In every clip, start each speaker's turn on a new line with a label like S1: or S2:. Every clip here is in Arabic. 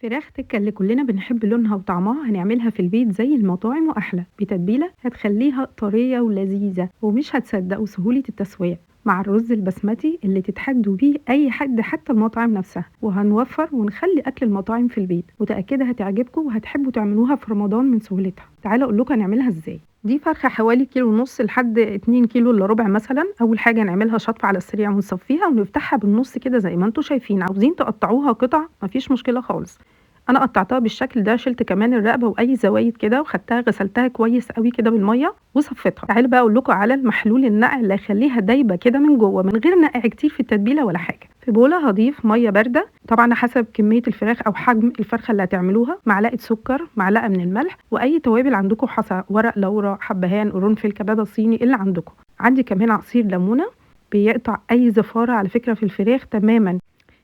S1: فراخ تكة اللي كلنا بنحب لونها وطعمها هنعملها في البيت زي المطاعم وأحلى بتتبيلة هتخليها طرية ولذيذة ومش هتصدقوا سهولة التسوية مع الرز البسمتي اللي تتحدوا بيه أي حد حتى المطاعم نفسها، وهنوفر ونخلي أكل المطاعم في البيت. متأكدة هتعجبكم وهتحبوا تعملوها في رمضان من سهولتها. تعالوا أقول لكم هنعملها إزاي. دي فرخة حوالي كيلو ونص لحد 2 كيلو الا ربع مثلا. أول حاجة نعملها شطف على السريع ونصفيها ونفتحها بالنص كده زي ما انتوا شايفين. عاوزين تقطعوها قطع مفيش مشكلة خالص. انا قطعتها بالشكل ده، شلت كمان الرقبه واي زوايد كده وخدتها غسلتها كويس قوي كده بالميه وصفيتها. تعالوا بقى اقول لكم على المحلول النقع اللي هيخليها دايبه كده من جوه من غير نقع كتير في التتبيله ولا حاجه. في بوله هضيف ميه بارده طبعا حسب كميه الفراخ او حجم الفرخه اللي هتعملوها، معلقه سكر، معلقه من الملح، واي توابل عندكم حسب ورق لورا، حبهان، قرنفل، كبابه صيني اللي عندكم. عندي كمان عصير ليمونه بيقطع اي زفاره على فكره في الفراخ تماما.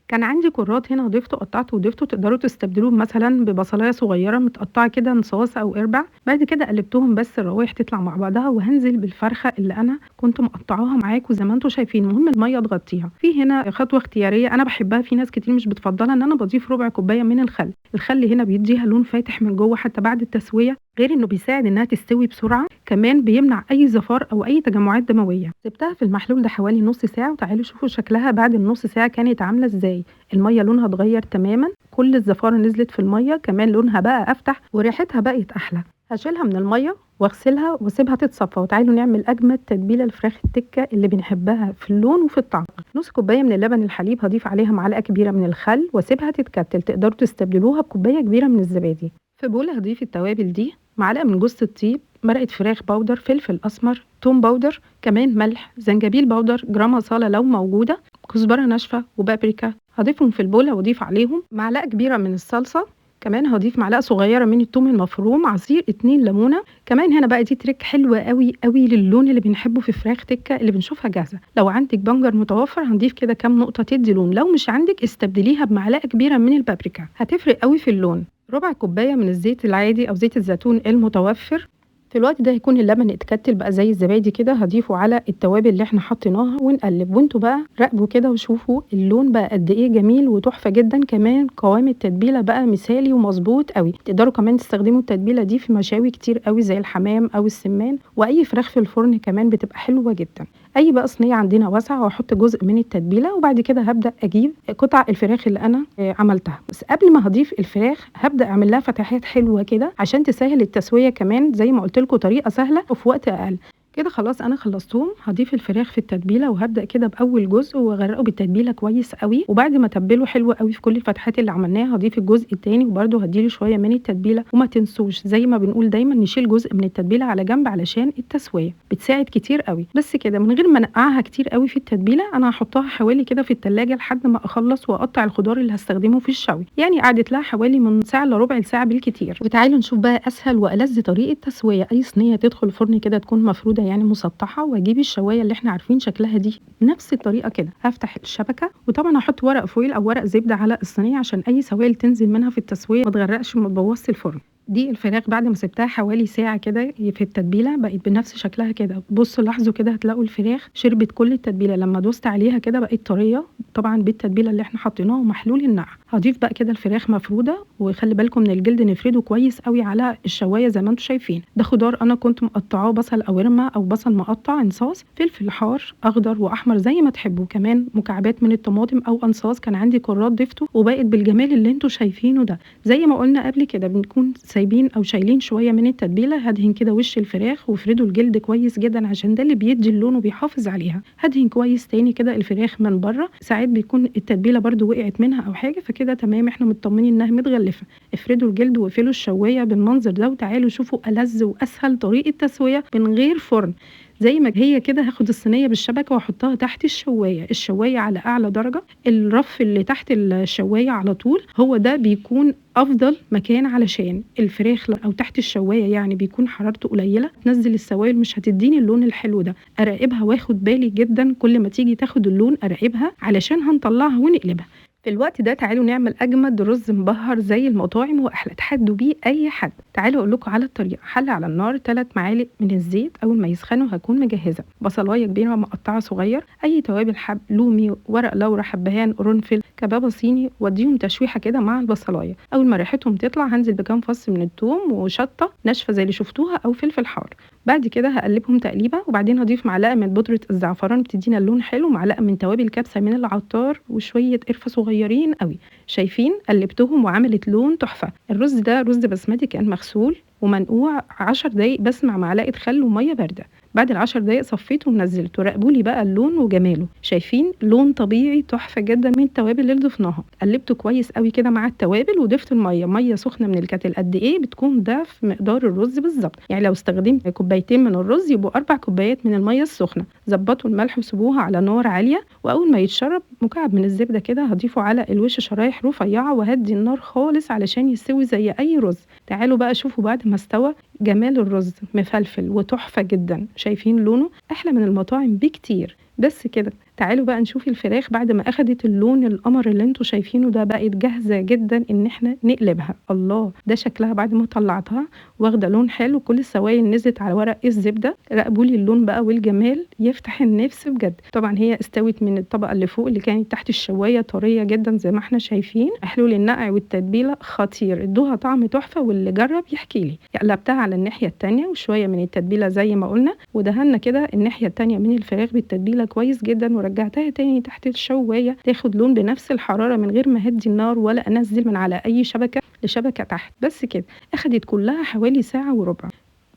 S1: كان عندي كرات هنا ضفته قطعته وضفته، تقدروا تستبدلوه مثلا ببصلايه صغيره متقطعه كده نصاص او اربع. بعد كده قلبتهم بس الروايح تطلع مع بعضها، وهنزل بالفرخه اللي انا كنت مقطعاها معاكم زي ما انتم شايفين. المهم الميه تغطيها. في هنا خطوه اختياريه انا بحبها، في ناس كتير مش بتفضلها، ان انا بضيف ربع كوبايه من الخل. الخل هنا بيديها لون فاتح من جوه حتى بعد التسويه، غير انه بيساعد انها تستوي بسرعه، كمان بيمنع اي زفار او اي تجمعات دمويه. سبتها في المحلول ده حوالي نص ساعه، وتعالوا شوفوا شكلها بعد النص ساعه كانت عامله ازاي. الميه لونها اتغير تماما، كل الزفاره نزلت في الميه، كمان لونها بقى افتح وريحتها بقت احلى. هشيلها من الميه واغسلها واسيبها تتصفى. وتعالوا نعمل اجمد تتبيله الفراخ التكه اللي بنحبها في اللون وفي الطعم. نص كوبايه من اللبن الحليب، هضيف عليها معلقه كبيره من الخل واسيبها تتكتل. تقدروا تستبدلوها بكوبايه كبيره من الزبادي. في بوله هضيف التوابل دي، معلقه من جوز الطيب، مرقه فراخ باودر، فلفل اسمر، توم باودر، كمان ملح، زنجبيل باودر، جرام مصاله لو موجوده، كزبره ناشفه وبابريكا. هضيفهم في البوله واضيف عليهم معلقه كبيره من الصلصه، كمان هضيف معلقه صغيره من الثوم المفروم، عصير 2 ليمونه. كمان هنا بقى دي تريك حلوه قوي قوي للون اللي بنحبه في فراخ تكه اللي بنشوفها جاهزه. لو عندك بنجر متوفر هنضيف كده كام نقطه تدي لون، لو مش عندك استبدليها بمعلقه كبيره من البابريكا هتفرق قوي في اللون. ربع كوبايه من الزيت العادي او زيت الزيتون المتوفر. في الوقت ده هيكون اللبن اتكتل بقى زي الزبادي كده، هضيفه على التوابل اللي احنا حطيناها ونقلب. وانتوا بقى راقبوا كده وشوفوا اللون بقى قد ايه جميل وتحفه جدا. كمان قوام التتبيله بقى مثالي ومظبوط قوي. تقدروا كمان تستخدموا التتبيله دي في مشاوي كتير قوي زي الحمام او السمان، واي فراخ في الفرن كمان بتبقى حلوه جدا. اي بقى صينيه عندنا واسعه واحط جزء من التتبيله، وبعد كده هبدا اجيب قطع الفراخ اللي انا عملتها. بس قبل ما هضيف الفراخ هبدا اعمل لها فتحات حلوه كده عشان تسهل التسويه، كمان زي ما قلت لكم طريقه سهله وفي وقت اقل. كده خلاص انا خلصتهم. هضيف الفراخ في التتبيله وهبدا كده باول جزء واغرقه بالتتبيله كويس قوي، وبعد ما اتبله حلو قوي في كل الفتحات اللي عملناها هضيف الجزء الثاني وبرده هديله شويه من التتبيله. وما تنسوش زي ما بنقول دايما نشيل جزء من التتبيله على جنب علشان التسويه بتساعد كتير قوي. بس كده من غير ما انقعها كتير قوي في التتبيله، انا هحطها حوالي كده في التلاجة لحد ما اخلص واقطع الخضار اللي هستخدمه في الشوي. يعني قعدت لها حوالي من ساعه لربع ساعه بالكتير. وتعالوا نشوف بقى اسهل والذ طريقه تسويه اي صينيه تدخل الفرن كده تكون مفروده يعني مسطحه، واجيب الشوايه اللي احنا عارفين شكلها دي بنفس الطريقه كده. هفتح الشبكه وطبعا هحط ورق فويل او ورق زبده على الصينيه عشان اي سوائل تنزل منها في التسويه ما تغرقش وما تبوظش الفرن. دي الفراخ بعد ما سبتها حوالي ساعه كده في التتبيله بقت بنفس شكلها كده. بصوا لاحظوا كده هتلاقوا الفراخ شربت كل التتبيله لما دوست عليها كده بقت طريه، طبعا بالتتبيله اللي احنا حاطيناها ومحلول النقع. هضيف بقى كده الفراخ مفروده، وخلي بالكم من الجلد نفرده كويس قوي على الشوايه زي ما انتم شايفين. ده خضار انا كنت مقطعاه بصل او ورمه او بصل مقطع انصاص، فلفل حار اخضر واحمر زي ما تحبوا، كمان مكعبات من الطماطم او انصاص كان عندي كرات ضفته وبقت بالجمال اللي انتم شايفينه ده. زي ما قلنا قبل كده بنكون سايبين او شايلين شويه من التتبيله. هدهن كده وش الفراخ وافردوا الجلد كويس جدا عشان ده اللي بيدي اللون وبيحافظ عليها. هدهن كويس تاني كده الفراخ من بره، ساعات بيكون التتبيله برده وقعت منها او حاجه، فكده تمام احنا مطمنين انها متغلفه. افردوا الجلد واقفلوا الشوايه بالمنظر ده. وتعالوا شوفوا ألذ واسهل طريقه تسويه من غير فرن. زي ما هي كده هاخد الصينيه بالشبكه واحطها تحت الشوايه على اعلى درجه. الرف اللي تحت الشوايه على طول هو ده بيكون افضل مكان علشان الفراخ او تحت الشوايه يعني بيكون حرارته قليله، تنزل السوائل مش هتديني اللون الحلو ده. اراقبها واخد بالي جدا كل ما تيجي تاخد اللون اراقبها علشان هنطلعها ونقلبها. في الوقت ده تعالوا نعمل أجمد رز مبهر زي المطاعم وأحلى، تحدوا بيه أي حد. تعالوا أقول لكم على الطريقة. حلة على النار 3 معالق من الزيت، أول ما يسخنوا هكون مجهزة بصلاية كبيرة مقطعة صغير، أي توابل حب لومي، ورق لورا، حبهان، قرنفل، كبابة صيني، واديهم تشويحة كده مع البصلاية. أول ما ريحتهم تطلع هنزل بكام فص من الثوم وشطة ناشفة زي اللي شفتوها أو فلفل حار. بعد كده هقلبهم تقليبة، وبعدين هضيف معلقة من بودرة الزعفران بتدينا اللون حلو، معلقة من توابل كبسة من العطار، وشوية قرفة صغيرين قوي. شايفين قلبتهم وعملت لون تحفة. الرز ده رز بسمتي كان مغسول ومنقوع 10 دقايق بس مع معلقة خل ومية باردة. بعد ال10 دقايق صفيته ونزلته. راقبوا لي بقى اللون وجماله، شايفين لون طبيعي تحفة جدا من التوابل اللي ضفناها. قلبته كويس قوي كده مع التوابل وضفت المية، مية سخنة من الكتل. قد ايه بتكون ضعف مقدار الرز بالظبط، يعني لو استخدمت كوبايتين من الرز يبقوا 4 كوبايات من المية السخنة. ظبطوا الملح وسيبوها على نار عالية، واول ما يتشرب مكعب من الزبدة كده هضيفه على الوش شرايح رفيعة، وهدي النار خالص علشان يستوي زي اي رز. تعالوا بقى شوفوا بعد ما استوى جمال الرز، مفلفل وتحفة جدا. شايفين لونه احلى من المطاعم بكتير. بس كده. تعالوا بقى نشوف الفراخ بعد ما اخدت اللون القمر اللي انتوا شايفينه ده، بقت جاهزة جدا ان احنا نقلبها. الله، ده شكلها بعد ما طلعتها، واخدة لون حلو، كل السوائل نزلت على ورق الزبدة. راقبوا لي اللون بقى والجمال يفتح النفس بجد. طبعا هي استوت من الطبقة اللي فوق اللي كانت تحت الشواية طرية جدا زي ما احنا شايفين. محلول النقع والتتبيلة خطير، ادوها طعم تحفة، واللي جرب يحكي لي. قلبتها على الناحية التانية وشوية من التتبيلة زي ما قلنا، ودهنا كده الناحية التانية من الفراخ بالتتبيلة كويس جدا، ورجعتها تاني تحت الشواية تاخد لون بنفس الحرارة من غير ما اهدي النار ولا انزل من على اي شبكة لشبكة تحت. بس كده. اخدت كلها حوالي ساعة وربع.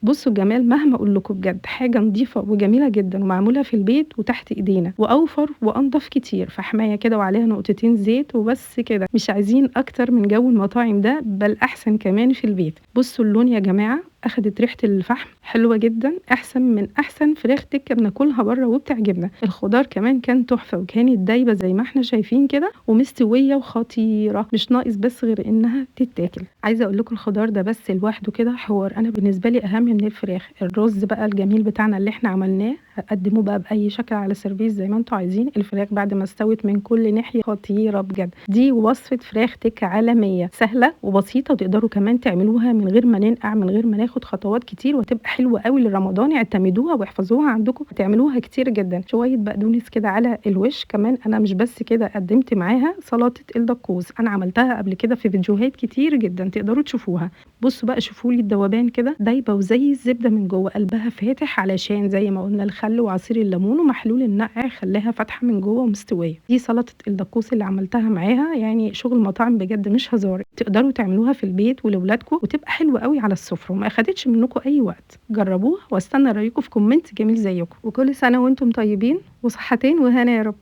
S1: بصوا الجمال، مهما اقول لكم بجد حاجه نظيفه وجميله جدا ومعموله في البيت وتحت ايدينا، واوفر وانضف كتير. في حمايه كده وعليها نقطتين زيت وبس كده، مش عايزين اكتر من جو المطاعم ده، بل احسن كمان في البيت. بصوا اللون يا جماعه، اخدت ريحه الفحم حلوه جدا، احسن من احسن فراخ تكه بناكلها بره وبتعجبنا. الخضار كمان كان تحفه، وكانت دايبه زي ما احنا شايفين كده، ومستويه وخطيره، مش ناقص بس غير انها تتاكل. عايزه اقول لكم الخضار ده بس لوحده كده حوار، انا بالنسبه لي اهم من الفراخ. الرز بقى الجميل بتاعنا اللي احنا عملناه هقدمه بقى باي شكل على سيرفيس زي ما انتوا عايزين. الفراخ بعد ما استوت من كل ناحيه خطيره بجد. دي وصفه فراخ تكه عالميه، سهله وبسيطه، وتقدروا كمان تعملوها من غير ما ننقع، من غير ما ناخد خطوات كتير، وتبقى حلوه قوي لرمضان. اعتمدوها واحفظوها عندكم، تعملوها كتير جدا. شويه بقدونس كده على الوش كمان. انا مش بس كده، قدمت معاها سلطه الدقوس، انا عملتها قبل كده في فيديوهات كتير جدا تقدروا تشوفوها. بصوا بقى، شوفوا لي الذوبان كده، دايبه وزي الزبده من جوه، قلبها فاتح علشان زي ما قلنا الخل وعصير الليمون ومحلول النقع خلاها فاتحه من جوه ومستويه. دي سلطه الدقوس اللي عملتها معاها، يعني شغل مطاعم بجد مش هزار. تقدروا تعملوها في البيت ولولادكم وتبقى حلوه قوي على السفره، وما اخدتش منكم اي وقت. جربوها واستنى رايكم في كومنت جميل زيكم. وكل سنه وانتم طيبين وصحتين وهنا يا رب.